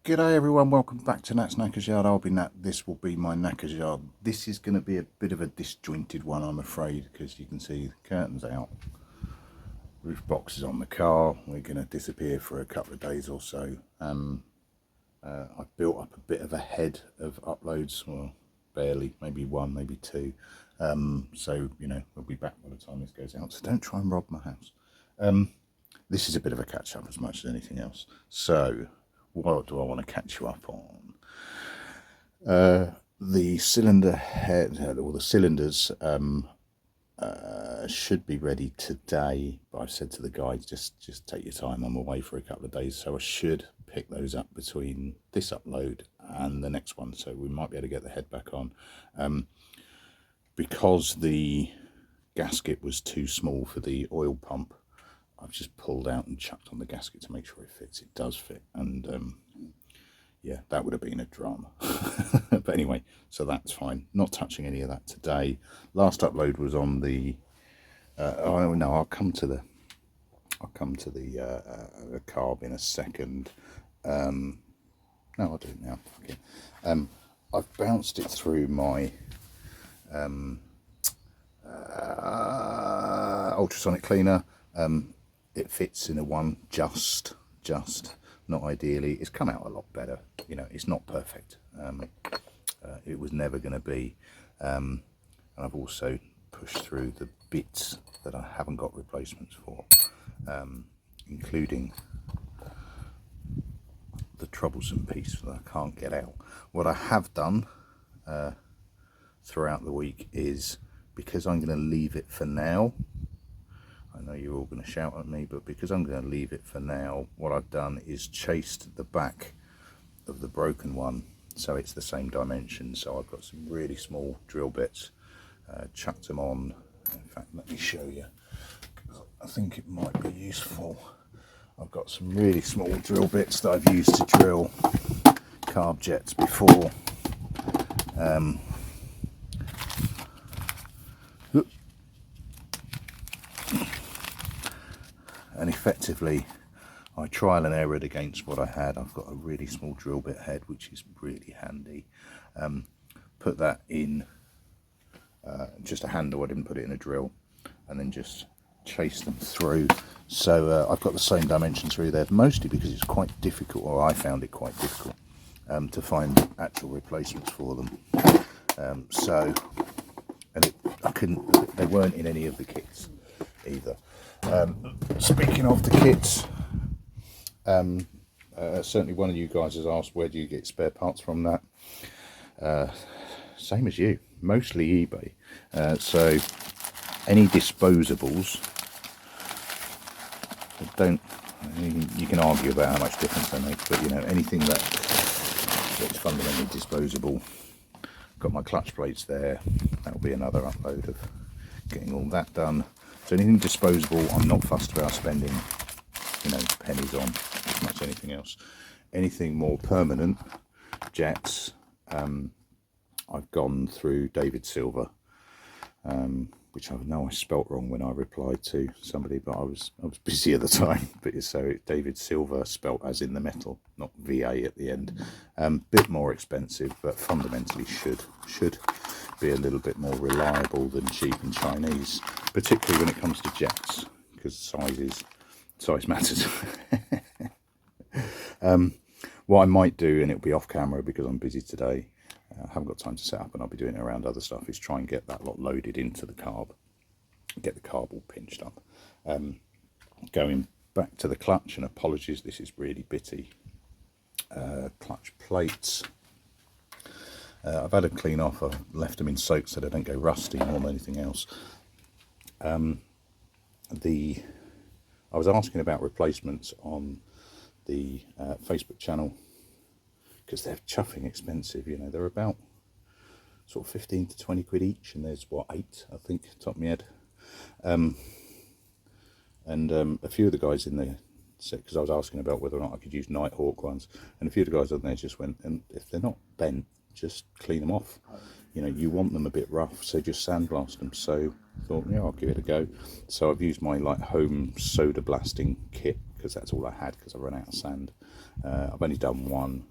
G'day everyone, welcome back to Nat's Knackers Yard. I'll be Nat, this will be my Knackers Yard. This is going to be a bit of a disjointed one, I'm afraid, because you can see the curtains out, roof boxes on the car. We're going to disappear for a couple of days or so. I've built up a bit of a head of uploads, well, barely, maybe one, maybe two. So, you know, we'll be back by the time this goes out, so don't try and rob my house. This is a bit of a catch-up as much as anything else. So, what do I want to catch you up on? The cylinder head, or the cylinders, should be ready today, but I've said to the guys, just take your time, I'm away for a couple of days, so I should pick those up between this upload and the next one, so we might be able to get the head back on. Because the gasket was too small for the oil pump, I've just pulled out and chucked on the gasket to make sure it fits. It does fit, and yeah, that would have been a drama. But anyway, so that's fine. Not touching any of that today. Last upload was on the oh no, I'll come to the carb in a second. No, I'll do it now. Okay. I've bounced it through my ultrasonic cleaner. It fits in a one, just not ideally. It's come out a lot better. You know, it's not perfect. It was never going to be. And I've also pushed through the bits that I haven't got replacements for, including the troublesome piece that I can't get out. What I have done throughout the week is, because I'm going to leave it for now, I know you're all going to shout at me, but because I'm going to leave it for now, what I've done is chased the back of the broken one so it's the same dimension. So I've got some really small drill bits, chucked them on. In fact, let me show you, I think it might be useful. I've got some really small drill bits that I've used to drill carb jets before. And effectively I trial and errored against what I had. I've got a really small drill bit head, which is really handy. Put that in just a handle, I didn't put it in a drill, and then just chase them through. So I've got the same dimension through there, mostly because it's quite difficult, or I found it quite difficult to find actual replacements for them. They weren't in any of the kits either. Speaking of the kits, certainly one of you guys has asked, where do you get spare parts from? That same as you, mostly eBay. So any disposables, you can argue about how much difference they make, but you know, anything that's fundamentally disposable. Got my clutch plates there, that'll be another upload of getting all that done. So anything disposable, I'm not fussed about spending, you know, pennies on as much as anything else. Anything more permanent, jets, I've gone through David Silver, which I know I spelt wrong when I replied to somebody, but I was busy at the time. But so David Silver, spelt as in the metal, not VA at the end. Bit more expensive, but fundamentally should be a little bit more reliable than cheap and Chinese, particularly when it comes to jets, because size matters. What I might do, and it'll be off camera because I'm busy today, I haven't got time to set up, and I'll be doing it around other stuff, is try and get that lot loaded into the carb, get the carb all pinched up. Going back to the clutch, and apologies, this is really bitty. Clutch plates, I've had them clean off. I've left them in soak so they don't go rusty more than anything else. I was asking about replacements on the Facebook channel, because they're chuffing expensive. You know, they're about sort of 15 to 20 quid each, and there's what, 8, I think, top of my head. And a few of the guys in the set, because I was asking about whether or not I could use Nighthawk ones, and a few of the guys on there just went, and if they're not bent, just clean them off. You know, you want them a bit rough, so just sandblast them. So I thought, yeah, I'll give it a go. So I've used my like home soda blasting kit, because that's all I had, because I ran out of sand. I've only done one.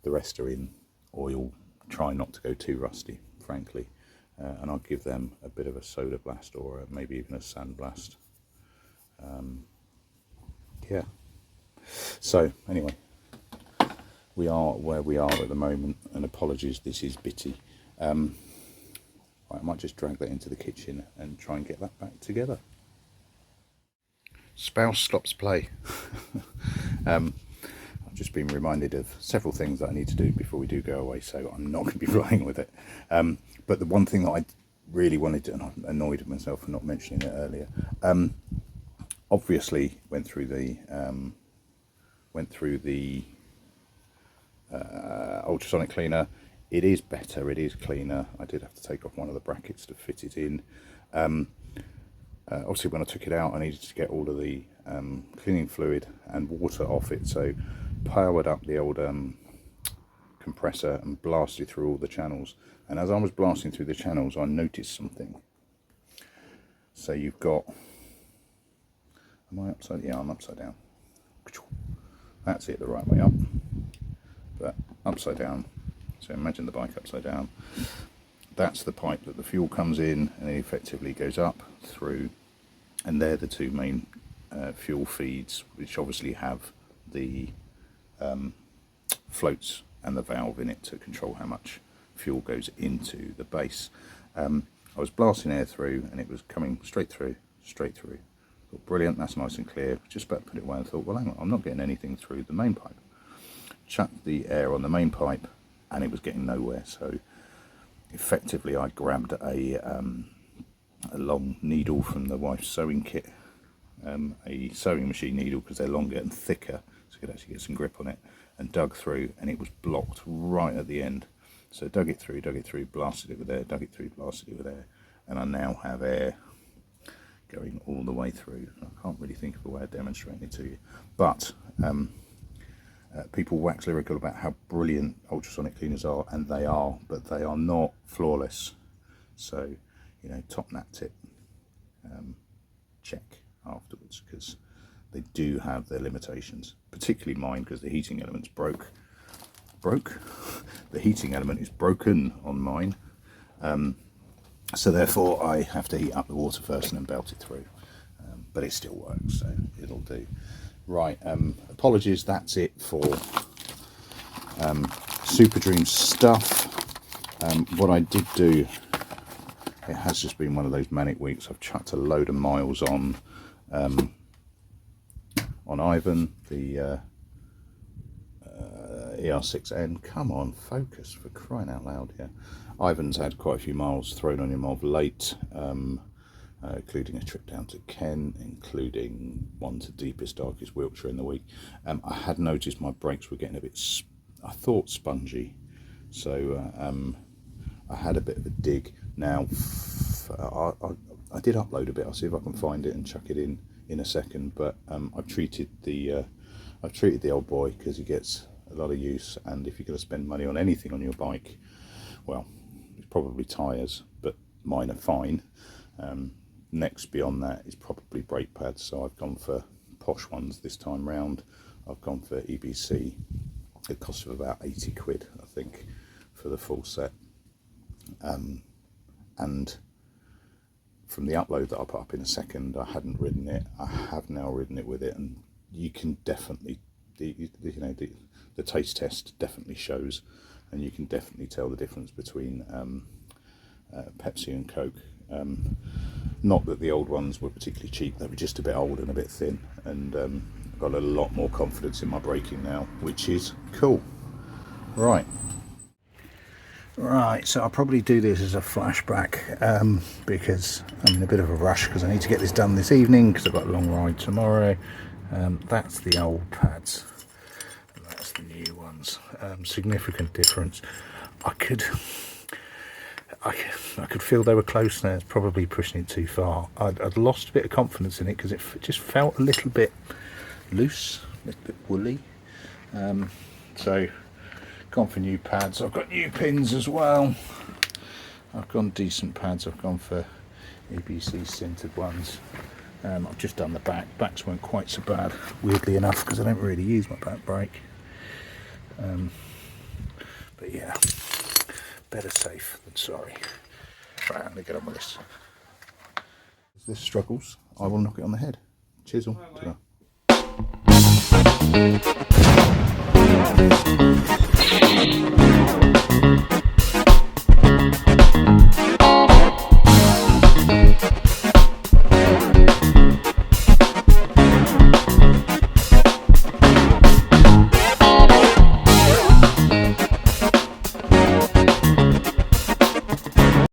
The rest are in oil. Try not to go too rusty, frankly. And I'll give them a bit of a soda blast, or maybe even a sand blast. Yeah. So anyway, we are where we are at the moment, and apologies, this is bitty. Right, I might just drag that into the kitchen and try and get that back together. Spouse stops play. I've just been reminded of several things that I need to do before we do go away, so I'm not going to be running with it. But the one thing that I really wanted to, and I'm annoyed with myself for not mentioning it earlier, obviously went through the ultrasonic cleaner. It is better, it is cleaner. I did have to take off one of the brackets to fit it in. Obviously when I took it out, I needed to get all of the cleaning fluid and water off it, so powered up the old compressor and blasted through all the channels. And as I was blasting through the channels, I noticed something. So you've got, am I upside? Yeah, I'm upside down. That's it, the right way up, but upside down. So imagine the bike upside down. That's the pipe that the fuel comes in, and it effectively goes up through, and they're the two main fuel feeds, which obviously have the floats and the valve in it to control how much fuel goes into the base. I was blasting air through, and it was coming straight through. Thought, brilliant, that's nice and clear. Just about to put it away, and thought, well, hang on, I'm not getting anything through the main pipe. Chucked the air on the main pipe, and it was getting nowhere. So effectively I grabbed a long needle from the wife's sewing kit, a sewing machine needle, because they're longer and thicker, so you could actually get some grip on it, and dug through, and it was blocked right at the end. So dug it through, blasted it with air, dug it through, blasted it with air, and I now have air going all the way through. I can't really think of a way of demonstrating it to you, but people wax lyrical about how brilliant ultrasonic cleaners are, and they are, but they are not flawless. So, you know, top nap tip, check afterwards, because they do have their limitations, particularly mine, because the heating element's broke. The heating element is broken on mine, so therefore I have to heat up the water first and then belt it through, but it still works, so it'll do. Right, apologies, that's it for Super Dream stuff. What I did do, it has just been one of those manic weeks. I've chucked a load of miles on Ivan, the ER6N. Come on, focus, for crying out loud here. Ivan's had quite a few miles thrown on him of late, including a trip down to Kent, including one to deepest, darkest Wiltshire in the week. I had noticed my brakes were getting a bit, I thought, spongy, so I had a bit of a dig. Now, I did upload a bit. I'll see if I can find it and chuck it in a second, but I've treated the old boy, because he gets a lot of use, and if you're going to spend money on anything on your bike, well, it's probably tyres, but mine are fine. Next beyond that is probably brake pads, so I've gone for posh ones this time round. I've gone for EBC. It costs of about 80 quid, I think, for the full set. And from the upload that I'll put up in a second, I hadn't ridden it. I have now ridden it with it, and you can definitely, the taste test definitely shows, and you can definitely tell the difference between Pepsi and Coke. Not that the old ones were particularly cheap, they were just a bit old and a bit thin, and I've got a lot more confidence in my braking now, which is cool. Right, so I'll probably do this as a flashback, because I'm in a bit of a rush, because I need to get this done this evening, because I've got a long ride tomorrow. That's the old pads, that's the new ones. Significant difference. I could feel they were close there. It's probably pushing it too far. I'd lost a bit of confidence in it because it just felt a little bit loose, a little bit woolly. So gone for new pads. I've got new pins as well. I've gone decent pads. I've gone for ABC sintered ones. I've just done the back. Backs weren't quite so bad, weirdly enough, because I don't really use my back brake. But yeah, better safe than sorry. Right, I'm going to get on with this. If this struggles, I will knock it on the head. Chisel. Ta-da.